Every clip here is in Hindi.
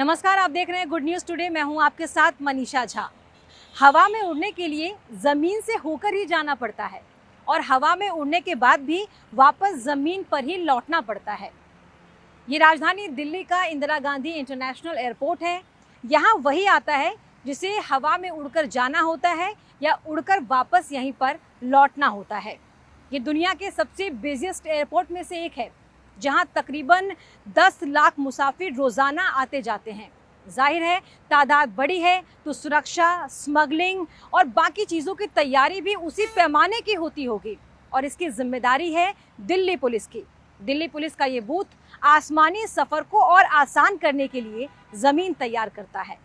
नमस्कार, आप देख रहे हैं गुड न्यूज़ टुडे। मैं हूं आपके साथ मनीषा झा। हवा में उड़ने के लिए ज़मीन से होकर ही जाना पड़ता है और हवा में उड़ने के बाद भी वापस ज़मीन पर ही लौटना पड़ता है। ये राजधानी दिल्ली का इंदिरा गांधी इंटरनेशनल एयरपोर्ट है। यहाँ वही आता है जिसे हवा में उड़कर जाना होता है या उड़कर वापस यहीं पर लौटना होता है। ये दुनिया के सबसे बिजिएस्ट एयरपोर्ट में से एक है, जहां तकरीबन 10 लाख मुसाफिर रोज़ाना आते जाते हैं। जाहिर है, तादाद बड़ी है तो सुरक्षा, स्मगलिंग और बाकी चीज़ों की तैयारी भी उसी पैमाने की होती होगी और इसकी जिम्मेदारी है दिल्ली पुलिस की। दिल्ली पुलिस का ये बूथ आसमानी सफ़र को और आसान करने के लिए ज़मीन तैयार करता है।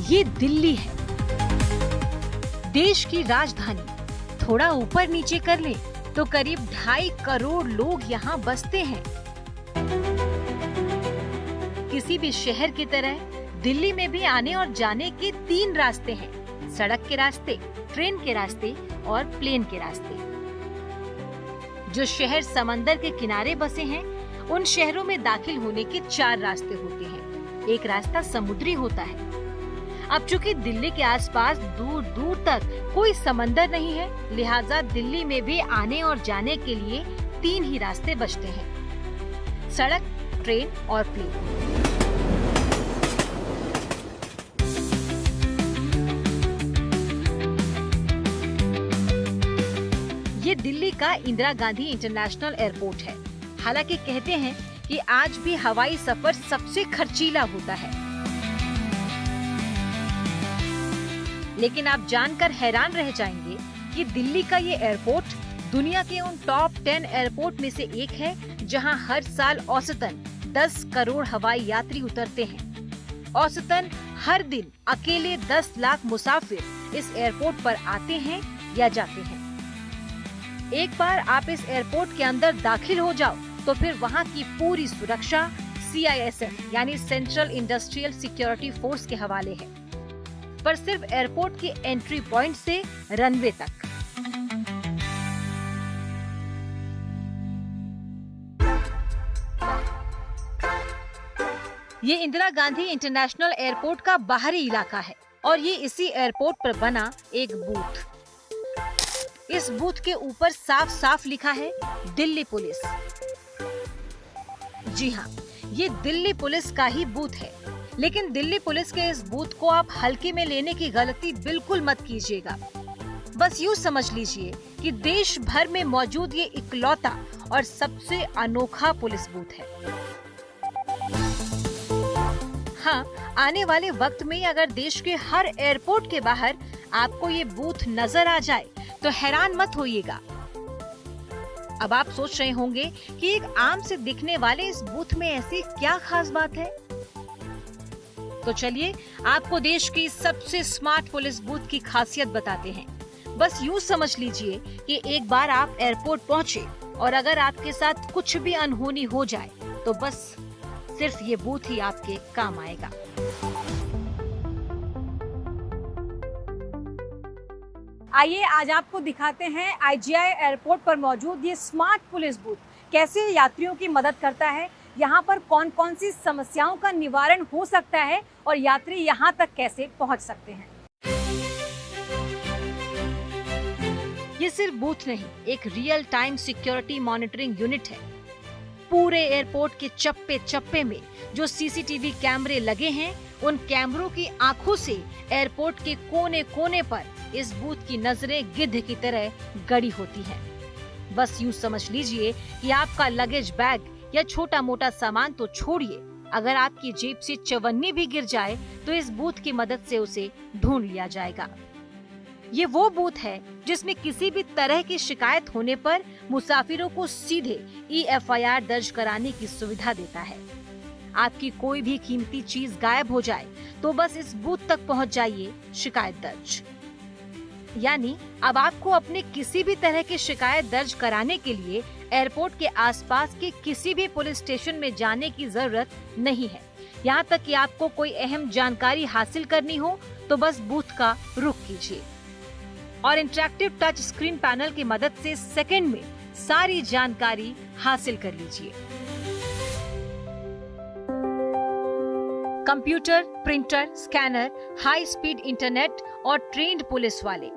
ये दिल्ली है, देश की राजधानी। थोड़ा ऊपर नीचे कर ले तो करीब 2.5 करोड़ लोग यहाँ बसते हैं। किसी भी शहर की तरह दिल्ली में भी आने और जाने के 3 रास्ते हैं: सड़क के रास्ते, ट्रेन के रास्ते और प्लेन के रास्ते। जो शहर समंदर के किनारे बसे हैं, उन शहरों में दाखिल होने के 4 रास्ते होते हैं। एक रास्ता समुद्री होता है। अब चूंकि दिल्ली के आसपास दूर दूर तक कोई समंदर नहीं है, लिहाजा दिल्ली में भी आने और जाने के लिए 3 ही रास्ते बचते हैं: सड़क, ट्रेन और प्लेन। ये दिल्ली का इंदिरा गांधी इंटरनेशनल एयरपोर्ट है। हालांकि कहते हैं कि आज भी हवाई सफर सबसे खर्चीला होता है, लेकिन आप जानकर हैरान रह जाएंगे कि दिल्ली का ये एयरपोर्ट दुनिया के उन टॉप 10 एयरपोर्ट में से एक है, जहां हर साल औसतन 10 करोड़ हवाई यात्री उतरते हैं। औसतन हर दिन अकेले 10 लाख मुसाफिर इस एयरपोर्ट पर आते हैं या जाते हैं। एक बार आप इस एयरपोर्ट के अंदर दाखिल हो जाओ तो फिर वहां की पूरी सुरक्षा CISF यानी सेंट्रल इंडस्ट्रियल सिक्योरिटी फोर्स के हवाले है, पर सिर्फ एयरपोर्ट के एंट्री पॉइंट से रनवे तक। ये इंदिरा गांधी इंटरनेशनल एयरपोर्ट का बाहरी इलाका है और ये इसी एयरपोर्ट पर बना एक बूथ। इस बूथ के ऊपर साफ साफ लिखा है दिल्ली पुलिस। जी हाँ, ये दिल्ली पुलिस का ही बूथ है। लेकिन दिल्ली पुलिस के इस बूथ को आप हल्के में लेने की गलती बिल्कुल मत कीजिएगा। बस यूँ समझ लीजिए कि देश भर में मौजूद ये इकलौता और सबसे अनोखा पुलिस बूथ है। हाँ, आने वाले वक्त में अगर देश के हर एयरपोर्ट के बाहर आपको ये बूथ नजर आ जाए तो हैरान मत होइएगा। अब आप सोच रहे होंगे कि एक आम से दिखने वाले इस बूथ में ऐसी क्या खास बात है? तो चलिए आपको देश की सबसे स्मार्ट पुलिस बूथ की खासियत बताते हैं। बस यूँ समझ लीजिए कि एक बार आप एयरपोर्ट पहुँचे और अगर आपके साथ कुछ भी अनहोनी हो जाए तो बस सिर्फ ये बूथ ही आपके काम आएगा। आइए आज आपको दिखाते हैं IGI एयरपोर्ट पर मौजूद ये स्मार्ट पुलिस बूथ कैसे यात्रियों की मदद करता है, यहाँ पर कौन कौन सी समस्याओं का निवारण हो सकता है और यात्री यहाँ तक कैसे पहुँच सकते हैं। ये सिर्फ बूथ नहीं, एक real time security monitoring unit है। पूरे एयरपोर्ट के चप्पे चप्पे में जो CCTV कैमरे लगे हैं, उन कैमरों की आंखों से एयरपोर्ट के कोने कोने पर इस बूथ की नजरें गिद्ध की तरह गड़ी होती हैं। बस यूँ समझ लीजिए कि आपका लगेज बैग या छोटा मोटा सामान तो छोड़िए, अगर आपकी जेब से चवन्नी भी गिर जाए तो इस बूथ की मदद से उसे ढूंढ लिया जाएगा। ये वो बूथ है जिसमें किसी भी तरह की शिकायत होने पर मुसाफिरों को सीधे EFIR दर्ज कराने की सुविधा देता है। आपकी कोई भी कीमती चीज गायब हो जाए तो बस इस बूथ तक पहुंच जाइए, शिकायत दर्ज। यानी अब आपको अपने किसी भी तरह की शिकायत दर्ज कराने के लिए एयरपोर्ट के आसपास के किसी भी पुलिस स्टेशन में जाने की जरूरत नहीं है। यहाँ तक कि आपको कोई अहम जानकारी हासिल करनी हो तो बस बूथ का रुख कीजिए और इंटरैक्टिव टच स्क्रीन पैनल की मदद से सेकंड में सारी जानकारी हासिल कर लीजिए। Computer, printer, scanner, high speed internet और ट्रेन्ड पुलिस वाले,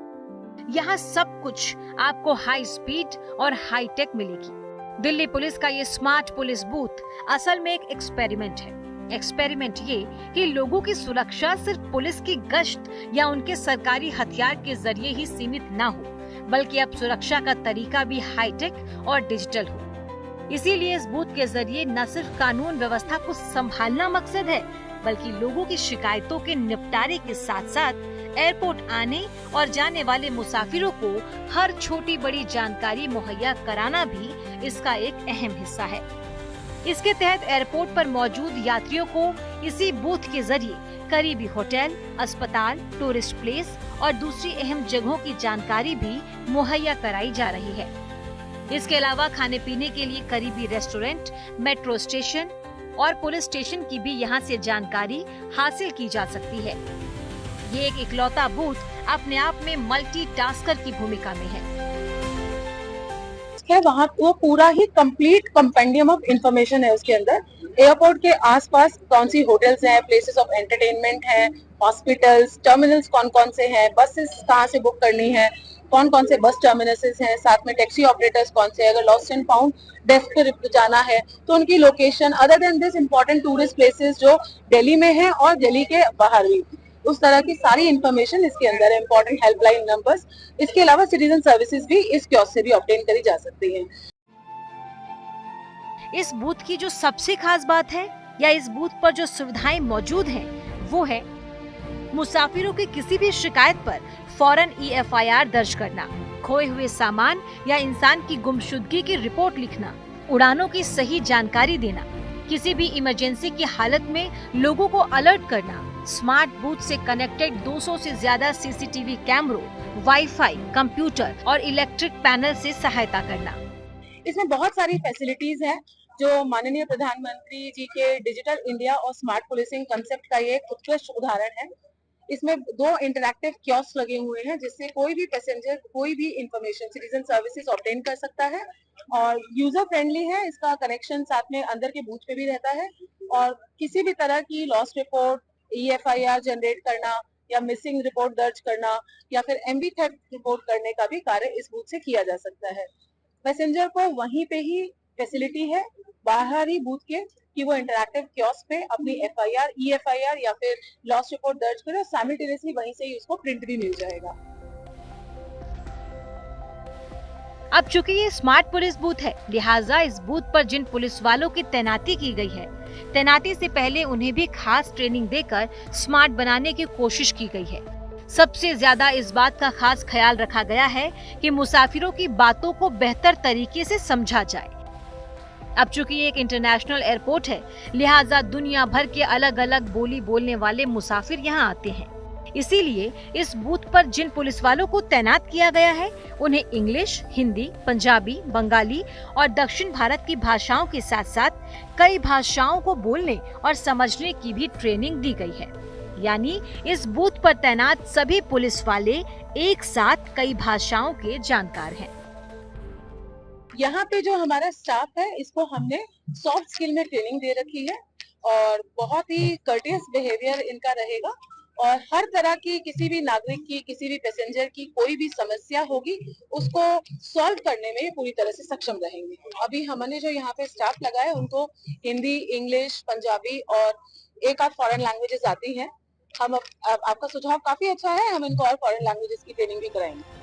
यहाँ सब कुछ आपको हाई स्पीड और हाई टेक मिलेगी। दिल्ली पुलिस का ये स्मार्ट पुलिस बूथ असल में एक एक्सपेरिमेंट है। एक्सपेरिमेंट ये कि लोगों की सुरक्षा सिर्फ पुलिस की गश्त या उनके सरकारी हथियार के जरिए ही सीमित ना हो, बल्कि अब सुरक्षा का तरीका भी हाईटेक और डिजिटल हो। इसीलिए इस बूथ के जरिए न सिर्फ कानून व्यवस्था को संभालना मकसद है, बल्कि लोगों की शिकायतों के निपटारे के साथ साथ एयरपोर्ट आने और जाने वाले मुसाफिरों को हर छोटी बड़ी जानकारी मुहैया कराना भी इसका एक अहम हिस्सा है। इसके तहत एयरपोर्ट पर मौजूद यात्रियों को इसी बूथ के जरिए करीबी होटल, अस्पताल, टूरिस्ट प्लेस और दूसरी अहम जगहों की जानकारी भी मुहैया कराई जा रही है। इसके अलावा खाने पीने के लिए करीबी रेस्टोरेंट, मेट्रो स्टेशन और पुलिस स्टेशन की भी यहाँ से जानकारी हासिल की जा सकती है। ये एक इकलौता बूथ अपने आप में मल्टीटास्कर की भूमिका में है। वहाँ वो पूरा ही कंप्लीट कंपेंडियम ऑफ इंफॉर्मेशन है उसके अंदर। एयरपोर्ट के आसपास कौन सी होटल्स हैं, प्लेसेस ऑफ एंटरटेनमेंट हैं, हॉस्पिटल्स, टर्मिनल्स कौन कौन से हैं, बसेस कहाँ से बुक करनी है, कौन कौन से बस टर्मिनसेस हैं, साथ में टैक्सी ऑपरेटर्स कौन से, अगर लॉस्ट एंड फाउंड डेस्क पे जाना है तो उनकी location, other than this important tourist places जो दिल्ली में है और दिल्ली के बाहर भी, उस तरह की सारी इंफॉर्मेशन इसके अंदर है। इम्पोर्टेंट हेल्पलाइन नंबर्स, इसके अलावा सिटीजन सर्विसेज भी इस कियोस्क से भी ऑब्टेन करी जा सकती है। इस बूथ की जो सबसे खास बात है या इस बूथ पर जो सुविधाएं मौजूद हैं, वो है मुसाफिरों की किसी भी शिकायत पर फौरन EFIR दर्ज करना, खोए हुए सामान या इंसान की गुमशुदगी की रिपोर्ट लिखना, उड़ानों की सही जानकारी देना, किसी भी इमरजेंसी की हालत में लोगों को अलर्ट करना, स्मार्ट बूथ से कनेक्टेड 200 से ज्यादा CCTV कैमरों, वाईफाई, कंप्यूटर और इलेक्ट्रिक पैनल से सहायता करना। इसमें बहुत सारी फैसिलिटीज हैं जो माननीय प्रधानमंत्री जी के डिजिटल इंडिया और स्मार्ट पुलिसिंग कंसेप्ट का ये एक उत्कृष्ट उदाहरण है। इसमें 2 इंटरैक्टिव कियोस्क लगे हुए हैं जिससे कोई भी पैसेंजर कोई भी इंफॉर्मेशन, सिटीजन सर्विसेज ऑब्टेन कर सकता है और यूजर फ्रेंडली है। इसका कनेक्शन साथ में अंदर के बूथ पे भी रहता है और किसी भी तरह की लॉस्ट रिपोर्ट, EFIR जनरेट करना या मिसिंग रिपोर्ट दर्ज करना या फिर MB थेफ्ट रिपोर्ट करने का भी कार्य इस बूथ से किया जा सकता है। पैसेंजर को वहीं पे ही फैसिलिटी है बाहर ही बूथ के कि वो इंटरैक्टिव कियोस्क पे अपनी FIR, EFIR या फिर लॉस रिपोर्ट दर्ज करे और साइमल्टेनियसली वहीं से ही उसको प्रिंट भी मिल जाएगा। अब चूंकि ये स्मार्ट पुलिस बूथ है, लिहाजा इस बूथ पर जिन पुलिस वालों की तैनाती की गई है, तैनाती से पहले उन्हें भी खास ट्रेनिंग देकर स्मार्ट बनाने की कोशिश की गई है। सबसे ज्यादा इस बात का खास ख्याल रखा गया है कि मुसाफिरों की बातों को बेहतर तरीके से समझा जाए। अब चूंकि ये एक इंटरनेशनल एयरपोर्ट है, लिहाजा दुनिया भर के अलग अलग बोली बोलने वाले मुसाफिर यहाँ आते हैं। इसीलिए इस बूथ पर जिन पुलिस वालों को तैनात किया गया है, उन्हें इंग्लिश, हिंदी, पंजाबी, बंगाली और दक्षिण भारत की भाषाओं के साथ साथ कई भाषाओं को बोलने और समझने की भी ट्रेनिंग दी गई है। यानी इस बूथ पर तैनात सभी पुलिस वाले एक साथ कई भाषाओं के जानकार हैं। यहाँ पे जो हमारा स्टाफ है, इसको हमने सॉफ्ट स्किल में ट्रेनिंग दे रखी है और बहुत ही कर्टियस बिहेवियर इनका रहेगा और हर तरह की किसी भी नागरिक की, किसी भी पैसेंजर की कोई भी समस्या होगी उसको सॉल्व करने में पूरी तरह से सक्षम रहेंगे। अभी हमने जो यहाँ पे स्टाफ लगाया है उनको हिंदी, इंग्लिश, पंजाबी और एक आध फॉरेन लैंग्वेजेस आती हैं। हम आपका सुझाव काफी अच्छा है, हम इनको और फॉरेन लैंग्वेजेस की ट्रेनिंग भी कराएंगे।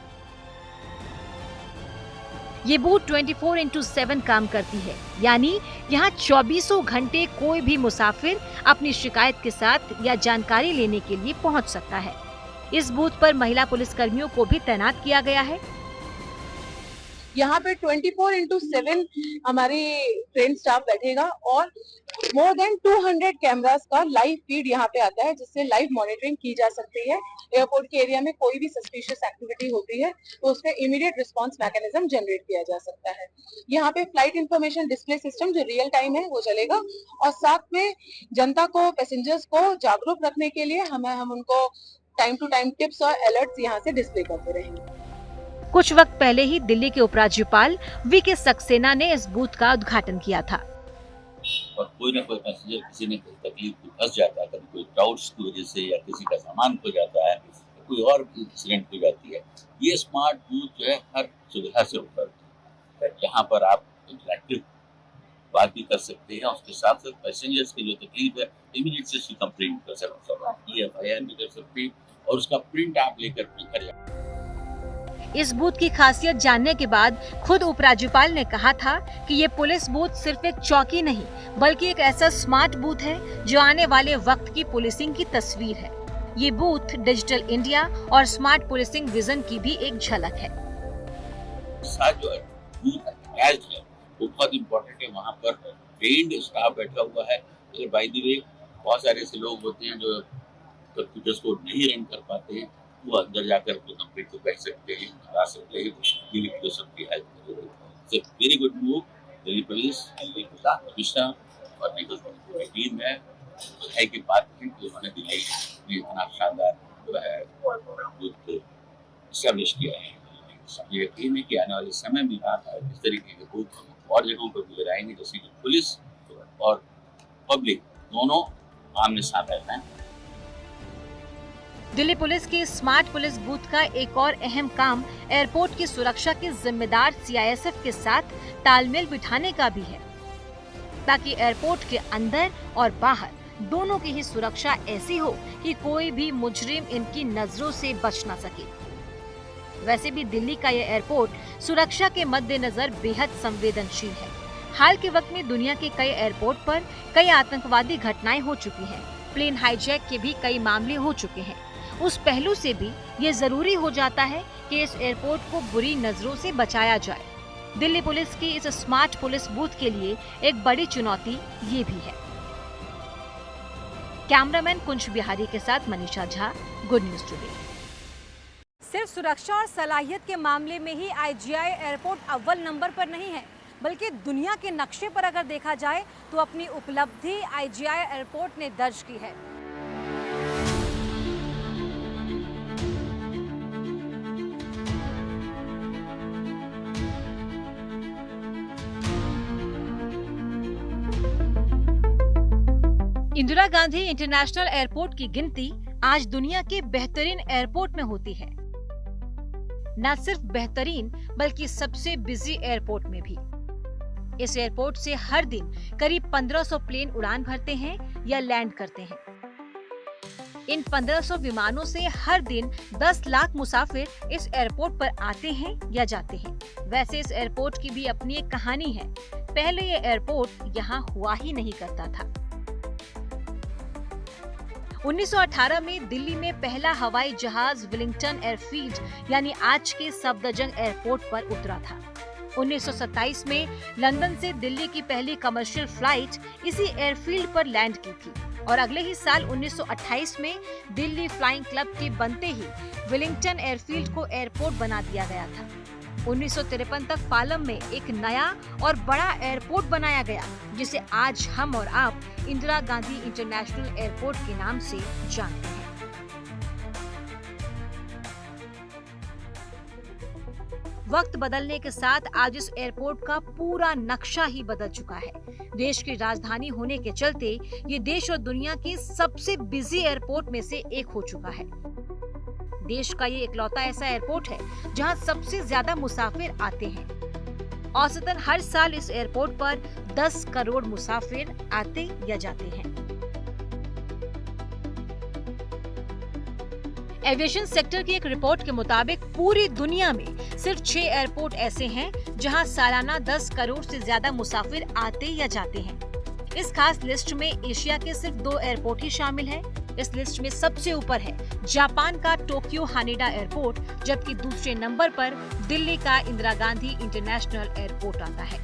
ये बूथ 24/7 काम करती है, यानी यहाँ 24 घंटे कोई भी मुसाफिर अपनी शिकायत के साथ या जानकारी लेने के लिए पहुँच सकता है। इस बूथ पर महिला पुलिस कर्मियों को भी तैनात किया गया है। यहाँ पे 24/7 हमारी ट्रेन स्टाफ बैठेगा और मोर देन 200 कैमरास का लाइव फीड यहाँ पे आता है, जिससे लाइव मॉनिटरिंग की जा सकती है। एयरपोर्ट के एरिया में कोई भी सस्पिशियस एक्टिविटी होती है तो उस पर इमीडिएट रिस्पॉन्स मैकेनिज्म जनरेट किया जा सकता है। यहाँ पे फ्लाइट इंफॉर्मेशन डिस्प्ले सिस्टम जो रियल टाइम है वो चलेगा, और साथ में जनता को, पैसेंजर्स को जागरूक रखने के लिए हम उनको टाइम टू टाइम टिप्स और अलर्ट्स यहाँ से डिस्प्ले करते रहेंगे। कुछ वक्त पहले ही दिल्ली के उपराज्यपाल वी.के. सक्सेना ने इस बूथ का उद्घाटन किया था। और कोई ना कोई पैसेंजर किसी ने कोई तकलीफ में फंस जाता है, कभी कोई क्राउड्स की वजह से या किसी का सामान खो जाता है, कोई और इंसिडेंट हो जाती है। ये स्मार्ट बूथ जो है हर सुविधा से उपलब्ध है, जहाँ पर आप इंटरैक्टिव बात भी कर सकते हैं। उसके साथ साथ पैसेंजर्स की जो तकलीफ है इमीडिएट से उसकी कंप्लेंट कर सकते हैं, FIR भी कर सकते हैं, और उसका प्रिंट आप लेकर अपने घर जाए। इस बूथ की खासियत जानने के बाद खुद उपराज्यपाल ने कहा था कि ये पुलिस बूथ सिर्फ एक चौकी नहीं बल्कि एक ऐसा स्मार्ट बूथ है जो आने वाले वक्त की पुलिसिंग की तस्वीर है। ये बूथ डिजिटल इंडिया और स्मार्ट पुलिसिंग विजन की भी एक झलक है। साथ जो बूथ अटैच्ड है वो बहुत इम्पोर्टेंट है। वहाँ पर ट्रेन्ड स्टाफ बैठा हुआ है। अगर बाय द वे बहुत सारे ऐसे लोग होते हैं जो कंप्यूटर्स को नहीं रन कर पाते हैं, वो अंदर जाकर अपने कंप्यूटर को बैठ सकते हैं, करा सकते हैं, दिल्ली पुलिस सबकी हेल्प करेगी। Very good move. Delhi police, Delhi commissioner और लीगल टीम है कि बात की कि उन्होंने दिल्ली में इतना शानदार जो है बूथ एस्टेब्लिश किया है। ये यकीन है कि आने वाले समय में इस तरीके के बूथ और जगहों पर भी लगाएंगे, जैसे कि पुलिस और पब्लिक दोनों आमने सामने रहते हैं। दिल्ली पुलिस के स्मार्ट पुलिस बूथ का एक और अहम काम एयरपोर्ट की सुरक्षा के जिम्मेदार CISF के साथ तालमेल बिठाने का भी है, ताकि एयरपोर्ट के अंदर और बाहर दोनों की ही सुरक्षा ऐसी हो कि कोई भी मुजरिम इनकी नजरों से बच न सके। वैसे भी दिल्ली का यह एयरपोर्ट सुरक्षा के मद्देनजर बेहद संवेदनशील है। हाल के वक्त में दुनिया के कई एयरपोर्ट पर कई आतंकवादी घटनाएं हो चुकी हैं। प्लेन हाईजैक के भी कई मामले हो चुके हैं। उस पहलू से भी ये जरूरी हो जाता है कि इस एयरपोर्ट को बुरी नजरों से बचाया जाए। दिल्ली पुलिस की इस स्मार्ट पुलिस बूथ के लिए एक बड़ी चुनौती ये भी है। कैमरामैन कुंज बिहारी के साथ Manisha Jha, good news today. सिर्फ सुरक्षा और सलाहियत के मामले में ही IGI एयरपोर्ट अव्वल नंबर पर नहीं है, बल्कि दुनिया के नक्शे पर अगर देखा जाए तो अपनी उपलब्धि IGI एयरपोर्ट ने दर्ज की है। इंदिरा गांधी इंटरनेशनल एयरपोर्ट की गिनती आज दुनिया के बेहतरीन एयरपोर्ट में होती है। न सिर्फ बेहतरीन बल्कि सबसे बिजी एयरपोर्ट में भी। इस एयरपोर्ट से हर दिन करीब 1500 प्लेन उड़ान भरते हैं या लैंड करते हैं। इन 1500 विमानों से हर दिन 10 लाख मुसाफिर इस एयरपोर्ट पर आते हैं या जाते हैं। वैसे इस एयरपोर्ट की भी अपनी एक कहानी है। पहले ये एयरपोर्ट यहाँ हुआ ही नहीं करता था। 1918 में दिल्ली में पहला हवाई जहाज विलिंगटन एयरफील्ड यानी आज के सफदरजंग एयरपोर्ट पर उतरा था। 1927 में लंदन से दिल्ली की पहली कमर्शियल फ्लाइट इसी एयरफील्ड पर लैंड की थी और अगले ही साल 1928 में दिल्ली फ्लाइंग क्लब के बनते ही विलिंगटन एयरफील्ड को एयरपोर्ट बना दिया गया था। 1953 तक पालम में एक नया और बड़ा एयरपोर्ट बनाया गया, जिसे आज हम और आप इंदिरा गांधी इंटरनेशनल एयरपोर्ट के नाम से जानते हैं। वक्त बदलने के साथ आज इस एयरपोर्ट का पूरा नक्शा ही बदल चुका है। देश की राजधानी होने के चलते ये देश और दुनिया के सबसे बिजी एयरपोर्ट में से एक हो चुका है। देश का ये इकलौता ऐसा एयरपोर्ट है जहां सबसे ज्यादा मुसाफिर आते हैं। औसतन हर साल इस एयरपोर्ट पर 10 करोड़ मुसाफिर आते या जाते हैं। एविएशन सेक्टर की एक रिपोर्ट के मुताबिक पूरी दुनिया में सिर्फ 6 एयरपोर्ट ऐसे हैं जहां सालाना 10 करोड़ से ज्यादा मुसाफिर आते या जाते हैं। इस खास लिस्ट में एशिया के सिर्फ 2 एयरपोर्ट ही शामिल हैं। इस लिस्ट में सबसे ऊपर है जापान का टोक्यो हानेडा एयरपोर्ट, जबकि दूसरे नंबर पर दिल्ली का इंदिरा गांधी इंटरनेशनल एयरपोर्ट आता है।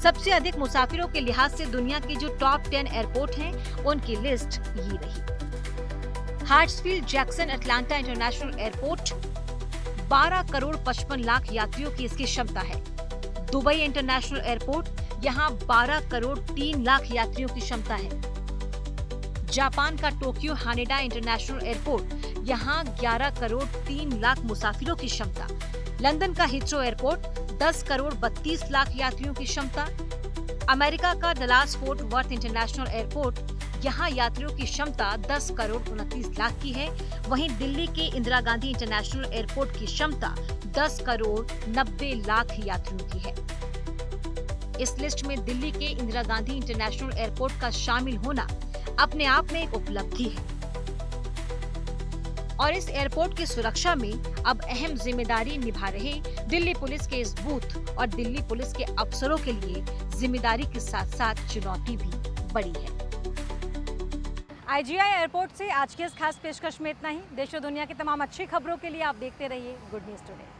सबसे अधिक मुसाफिरों के लिहाज से दुनिया के जो टॉप 10 एयरपोर्ट हैं, उनकी लिस्ट ये रही। Hartsfield Jackson Atlanta international airport 12 crore 55 lakh यात्रियों की इसकी क्षमता है। दुबई इंटरनेशनल एयरपोर्ट, यहाँ 12 करोड़ 3 लाख यात्रियों की क्षमता है। जापान का टोक्यो हानेडा इंटरनेशनल एयरपोर्ट, यहाँ 11 करोड़ 3 लाख मुसाफिरों की क्षमता। लंदन का हीथ्रो एयरपोर्ट 10 करोड़ 32 लाख यात्रियों की क्षमता। अमेरिका का Dallas fort worth international airport, यहाँ यात्रियों की क्षमता 10 करोड़ 29 लाख की है। वहीं दिल्ली के इंदिरा गांधी इंटरनेशनल एयरपोर्ट की क्षमता 10 करोड़ 90 लाख यात्रियों की है। इस लिस्ट में दिल्ली के इंदिरा गांधी इंटरनेशनल एयरपोर्ट का शामिल होना अपने आप में एक उपलब्धि है और इस एयरपोर्ट की सुरक्षा में अब अहम जिम्मेदारी निभा रहे दिल्ली पुलिस के इस बूथ और दिल्ली पुलिस के अफसरों के लिए जिम्मेदारी के साथ साथ चुनौती भी बड़ी है। IGI एयरपोर्ट से आज के इस खास पेशकश में इतना ही। देश और दुनिया की तमाम अच्छी खबरों के लिए आप देखते रहिए गुड न्यूज टुडे।